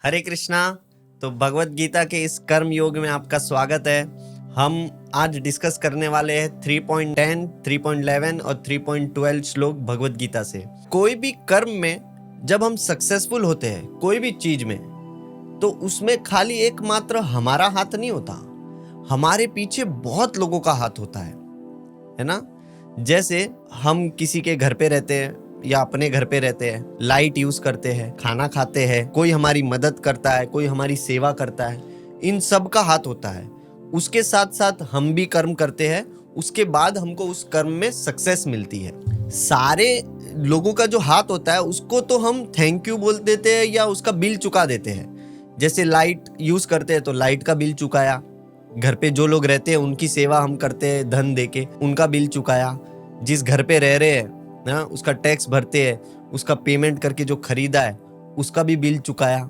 हरे कृष्णा। तो भगवत गीता के इस कर्म योग में आपका स्वागत है। हम आज डिस्कस करने वाले हैं 3.10, 3.11 और 3.12 श्लोक भगवत गीता से। कोई भी कर्म में जब हम सक्सेसफुल होते हैं कोई भी चीज में, तो उसमें खाली एकमात्र हमारा हाथ नहीं होता, हमारे पीछे बहुत लोगों का हाथ होता है ना। जैसे हम किसी के घर पे रहते हैं या अपने घर पे रहते हैं, लाइट यूज करते हैं, खाना खाते हैं, कोई हमारी मदद करता है, कोई हमारी सेवा करता है, इन सब का हाथ होता है। उसके साथ साथ हम भी कर्म करते हैं, उसके बाद हमको उस कर्म में सक्सेस मिलती है। सारे लोगों का जो हाथ होता है उसको तो हम थैंक यू बोल देते हैं या उसका बिल चुका देते हैं। जैसे लाइट यूज करते हैं तो लाइट का बिल चुकाया, घर पे जो लोग रहते हैं उनकी सेवा हम करते हैं धन देके, उनका बिल चुकाया। जिस घर पे रह रहे हैं ना उसका टैक्स भरते हैं, उसका पेमेंट करके जो खरीदा है उसका भी बिल चुकाया।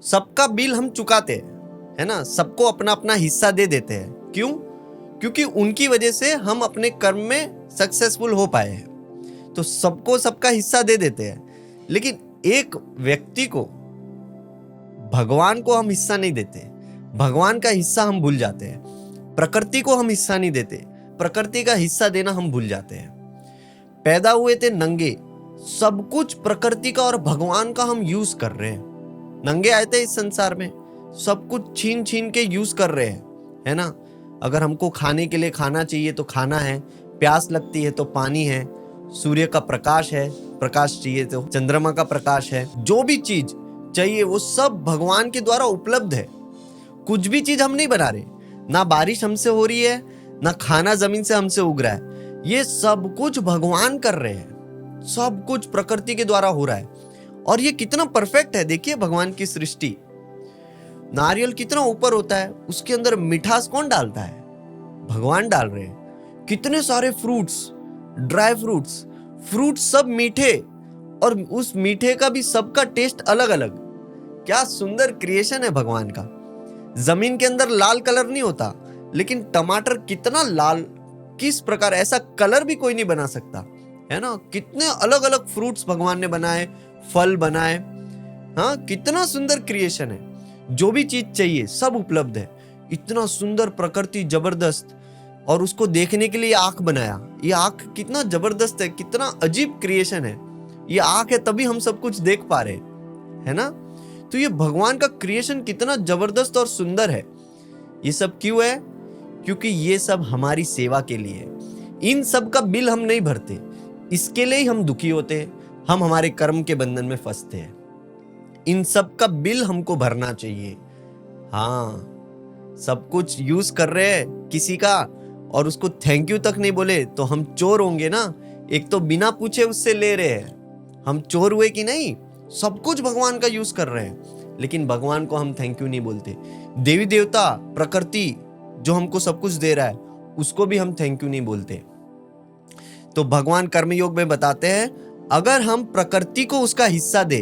सबका बिल हम चुकाते हैं, है ना। सबको अपना अपना हिस्सा दे देते हैं। क्यों? क्योंकि उनकी वजह से हम अपने कर्म में सक्सेसफुल हो पाए हैं, तो सबको सबका हिस्सा दे देते हैं। लेकिन एक व्यक्ति को, भगवान को हम हिस्सा नहीं देते। भगवान का हिस्सा हम भूल जाते हैं। प्रकृति को हम हिस्सा नहीं देते, प्रकृति का हिस्सा देना हम भूल जाते हैं। पैदा हुए थे नंगे, सब कुछ प्रकृति का और भगवान का हम यूज कर रहे हैं। नंगे आए थे इस संसार में, सब कुछ छीन छीन के यूज कर रहे हैं, है ना। अगर हमको खाने के लिए खाना चाहिए तो खाना है, प्यास लगती है तो पानी है, सूर्य का प्रकाश है, प्रकाश चाहिए तो चंद्रमा का प्रकाश है। जो भी चीज चाहिए वो सब भगवान के द्वारा उपलब्ध है। कुछ भी चीज हम नहीं बना रहे, ना बारिश हमसे हो रही है, ना खाना जमीन से हमसे उग रहा है। ये सब कुछ भगवान कर रहे हैं, सब कुछ प्रकृति के द्वारा हो रहा है। और ये कितना परफेक्ट है, देखिए भगवान की सृष्टि। नारियल कितना ऊपर होता है, उसके अंदर मिठास कौन डालता है? भगवान डाल रहे हैं। कितने सारे फ्रूट्स, ड्राई फ्रूट्स सब मीठे, और उस मीठे का भी सबका टेस्ट अलग अलग। क्या सुंदर क्रिएशन है भगवान का। जमीन के अंदर लाल कलर नहीं होता, लेकिन टमाटर कितना लाल, किस प्रकार, ऐसा कलर भी कोई नहीं बना सकता, है ना। कितने अलग अलग फ्रूट्स भगवान ने बनाए, फल बनाए। हाँ, कितना सुंदर क्रिएशन है। जो भी चीज चाहिए सब उपलब्ध है। इतना सुंदर प्रकृति, जबरदस्त। और उसको देखने के लिए आंख बनाया। ये आंख कितना जबरदस्त है, कितना अजीब क्रिएशन है। ये आंख है तभी हम सब कुछ देख पा रहे हैं, है ना। तो ये भगवान का क्रिएशन कितना जबरदस्त और सुंदर है। ये सब क्यों है? क्योंकि ये सब हमारी सेवा के लिए है। इन सब का बिल हम नहीं भरते, इसके लिए ही हम दुखी होते हैं, हम हमारे कर्म के बंधन में फंसते हैं। इन सब का बिल हमको भरना चाहिए। हाँ, सब कुछ यूज कर रहे हैं किसी का और उसको थैंक यू तक नहीं बोले तो हम चोर होंगे ना। एक तो बिना पूछे उससे ले रहे हैं, हम चोर हुए कि नहीं। सब कुछ भगवान का यूज कर रहे हैं, लेकिन भगवान को हम थैंक यू नहीं बोलते। देवी देवता, प्रकृति जो हमको सब कुछ दे रहा है, उसको भी हम थैंक यू नहीं बोलते। तो भगवान कर्मयोग में बताते हैं, अगर हम प्रकृति को उसका हिस्सा दे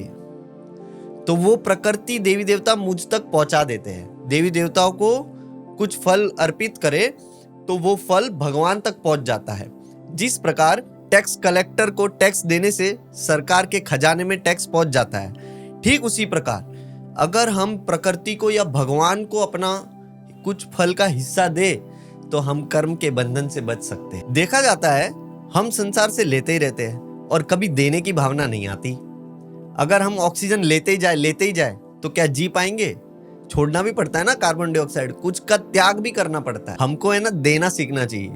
तो वो प्रकृति, देवी देवता मुझ तक पहुंचा देते हैं। देवी देवताओं को कुछ फल अर्पित करे तो वो फल भगवान तक पहुंच जाता है। जिस प्रकार टैक्स कलेक्टर को टैक्स देने से सरकार के खजाने में टैक्स पहुंच जाता है, ठीक उसी प्रकार अगर हम प्रकृति को या भगवान को अपना कुछ फल का हिस्सा दे तो हम कर्म के बंधन से बच सकते हैं। देखा जाता है हम संसार से लेते ही रहते हैं और कभी देने की भावना नहीं आती। अगर हम ऑक्सीजन लेते ही जाए तो क्या जी पाएंगे? छोड़ना भी पड़ता है ना कार्बन डाइऑक्साइड, कुछ का त्याग भी करना पड़ता है। हमको है ना देना सीखना चाहिए।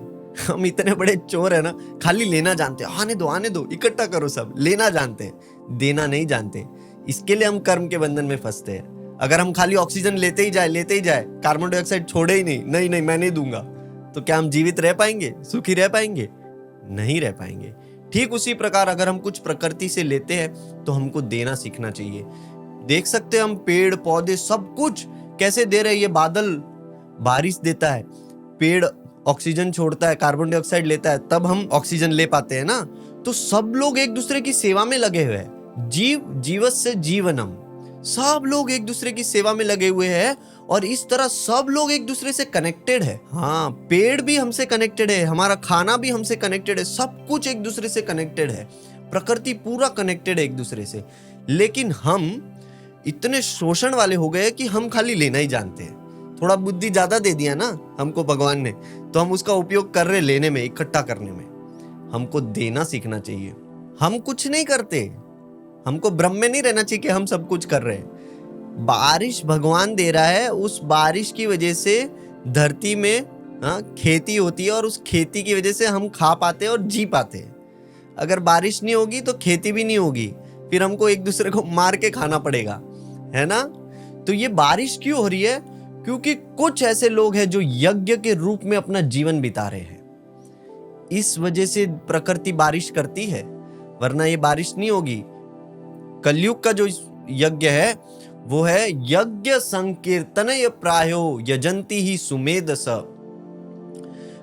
हम इतने बड़े चोर है ना, खाली लेना जानते हैं। आने दो इकट्ठा करो सब, लेना जानते हैं, देना नहीं जानते। इसके लिए हम कर्म के बंधन में फंसते हैं। अगर हम खाली ऑक्सीजन लेते ही जाए, कार्बन डाइऑक्साइड छोड़े ही नहीं मैं नहीं दूंगा, तो क्या हम जीवित रह पाएंगे, सुखी रह पाएंगे? नहीं रह पाएंगे। ठीक उसी प्रकार अगर हम कुछ प्रकृति से लेते हैं तो हमको देना सीखना चाहिए। देख सकते हैं हम पेड़ पौधे सब कुछ कैसे दे रहे हैं। ये बादल बारिश देता है, पेड़ ऑक्सीजन छोड़ता है, कार्बन डाइऑक्साइड लेता है, तब हम ऑक्सीजन ले पाते हैं ना। तो सब लोग एक दूसरे की सेवा में लगे हुए हैं। जीवस्य जीवनम, सब लोग एक दूसरे की सेवा में लगे हुए हैं और इस तरह सब लोग एक दूसरे से कनेक्टेड है। हाँ, पेड़ भी हमसे कनेक्टेड है, हमारा खाना भी हमसे कनेक्टेड है, सब कुछ एक दूसरे से कनेक्टेड है, प्रकृति पूरा कनेक्टेड है एक दूसरे से। लेकिन हम इतने शोषण वाले हो गए कि हम खाली लेना ही जानते हैं। थोड़ा बुद्धि ज्यादा दे दिया ना हमको भगवान ने, तो हम उसका उपयोग कर रहे लेने में, इकट्ठा करने में। हमको देना सीखना चाहिए। हम कुछ नहीं करते, हमको भ्रम में नहीं रहना चाहिए कि हम सब कुछ कर रहे हैं। बारिश भगवान दे रहा है, उस बारिश की वजह से धरती में खेती होती है और उस खेती की वजह से हम खा पाते हैं और जी पाते हैं। अगर बारिश नहीं होगी तो खेती भी नहीं होगी, फिर हमको एक दूसरे को मार के खाना पड़ेगा, है ना। तो ये बारिश क्यों हो रही है? क्योंकि कुछ ऐसे लोग हैं जो यज्ञ के रूप में अपना जीवन बिता रहे हैं। इस वजह से प्रकृति बारिश करती है, वरना ये बारिश नहीं होगी। कलयुग का जो यज्ञ है वो है यज्ञ संकीर्तनय प्रायो यजंती ही सुमेधस।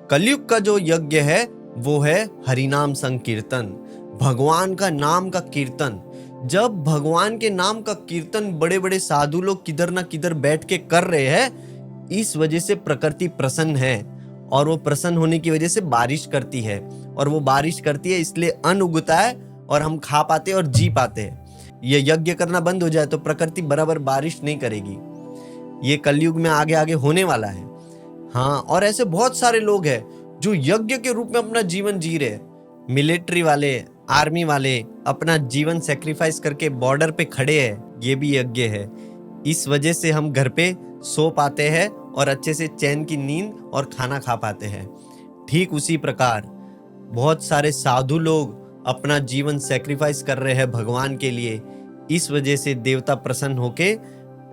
कलयुग का जो यज्ञ है वो है हरिनाम संकीर्तन, भगवान का नाम का कीर्तन। जब भगवान के नाम का कीर्तन बड़े बड़े साधु लोग किधर ना किधर बैठ के कर रहे हैं, इस वजह से प्रकृति प्रसन्न है और वो प्रसन्न होने की वजह से बारिश करती है, और वो बारिश करती है इसलिए अन्न उगता है और हम खा पाते हैं और जी पाते हैं। ये यज्ञ करना बंद हो जाए तो प्रकृति बराबर बारिश नहीं करेगी। ये कलयुग में आगे आगे होने वाला है। हाँ, और ऐसे बहुत सारे लोग हैं जो यज्ञ के रूप में अपना जीवन जी रहे हैं। मिलिट्री वाले, आर्मी वाले अपना जीवन सेक्रीफाइस करके बॉर्डर पे खड़े हैं, ये भी यज्ञ है। इस वजह से हम घर पे सो पाते हैं और अच्छे से चैन की नींद और खाना खा पाते हैं। ठीक उसी प्रकार बहुत सारे साधु लोग अपना जीवन सेक्रीफाइस कर रहे हैं भगवान के लिए। इस वजह से देवता प्रसन्न होके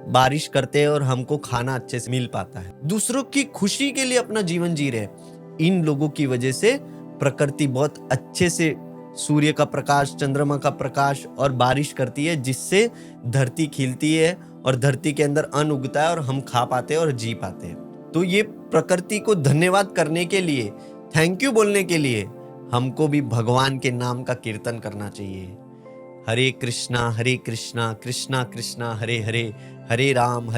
बारिश करते हैं और हमको खाना अच्छे से मिल पाता है। दूसरों की खुशी के लिए अपना जीवन जी रहे हैं। इन लोगों की वजह से प्रकृति बहुत अच्छे से सूर्य का प्रकाश, चंद्रमा का प्रकाश और बारिश करती है, जिससे धरती खिलती है और धरती के अंदर अन्न उगता है और हम खा पाते हैं और जी पाते हैं। तो ये प्रकृति को धन्यवाद करने के लिए, थैंक यू बोलने के लिए हमको भी भगवान के नाम का कीर्तन करना चाहिए। हरे कृष्णा कृष्णा कृष्णा हरे हरे, हरे राम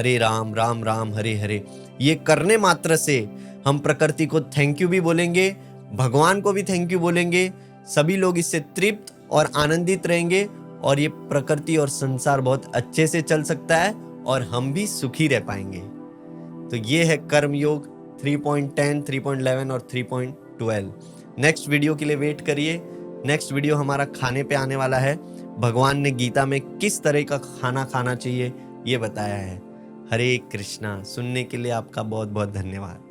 राम राम हरे हरे। ये करने मात्र से हम प्रकृति को थैंक यू भी बोलेंगे, भगवान को भी थैंक यू बोलेंगे। सभी लोग इससे तृप्त और आनंदित रहेंगे और ये प्रकृति और संसार बहुत अच्छे से चल सकता है और हम भी सुखी रह पाएंगे। तो ये है कर्म योग 3.10, 3.11 और 3.12। नेक्स्ट वीडियो के लिए वेट करिए। नेक्स्ट वीडियो हमारा खाने पे आने वाला है। भगवान ने गीता में किस तरह का खाना खाना चाहिए ये बताया है। हरे कृष्णा। सुनने के लिए आपका बहुत बहुत धन्यवाद।